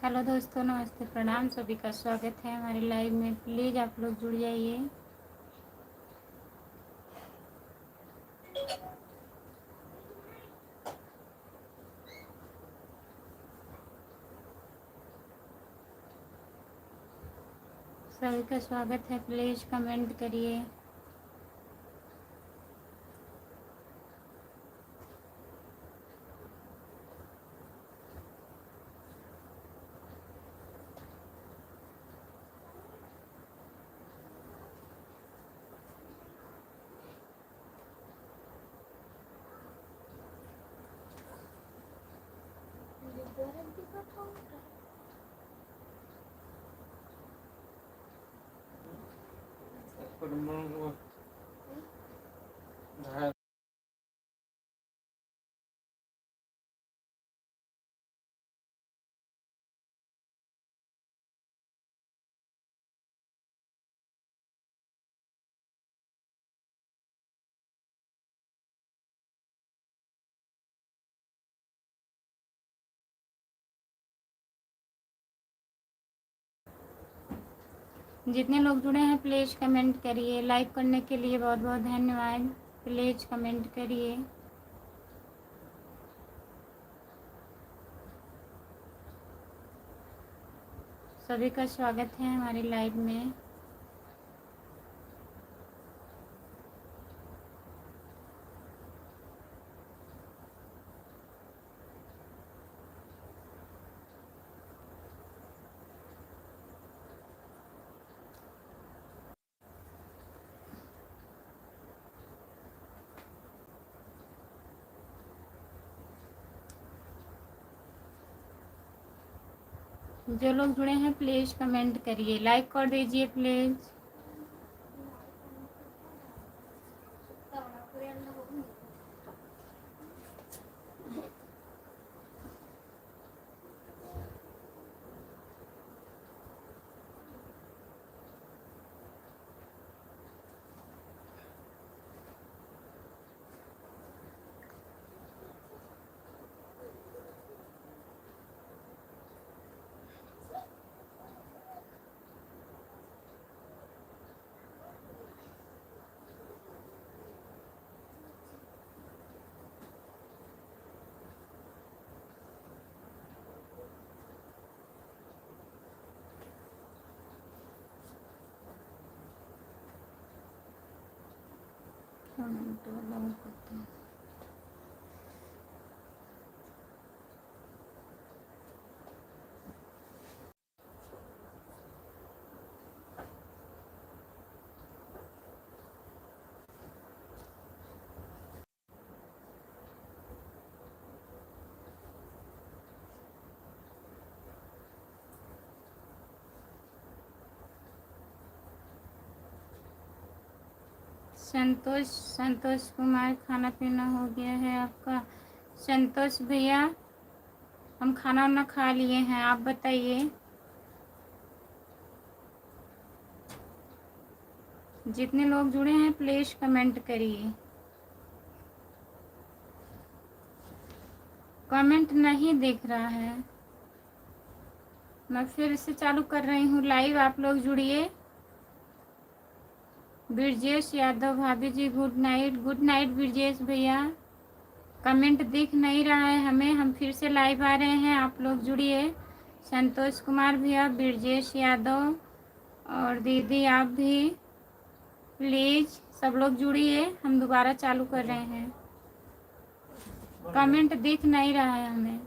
Hello दोस्तों, नमस्ते, प्रणाम। सभी का स्वागत है हमारे लाइव में। प्लीज़ आप लोग जुड़ जाइए। सभी का स्वागत है। प्लीज़ कमेंट करिए। जितने लोग जुड़े हैं प्लीज़ कमेंट करिए। लाइक करने के लिए बहुत बहुत धन्यवाद। प्लीज़ कमेंट करिए। सभी का स्वागत है हमारी लाइव में। जो लोग जुड़े हैं प्लीज़ कमेंट करिए। लाइक कर दीजिए प्लीज़। संतोष कुमार, खाना पीना हो गया है आपका? संतोष भैया, हम खाना वाना खा लिए हैं, आप बताइए। जितने लोग जुड़े हैं प्लीज़ कमेंट करिए। कमेंट नहीं दिख रहा है। मैं फिर से चालू कर रही हूँ लाइव, आप लोग जुड़िए। ब्रजेश यादव, भाभी जी good night. Good night Brajesh भैया। कमेंट दिख नहीं रहा है हमें, हम फिर से लाइव आ रहे हैं, आप लोग जुड़िए। संतोष कुमार भैया, ब्रजेश यादव और दीदी आप भी प्लीज़ सब लोग जुड़िए। हम दोबारा चालू कर रहे हैं। कमेंट दिख नहीं रहा है हमें।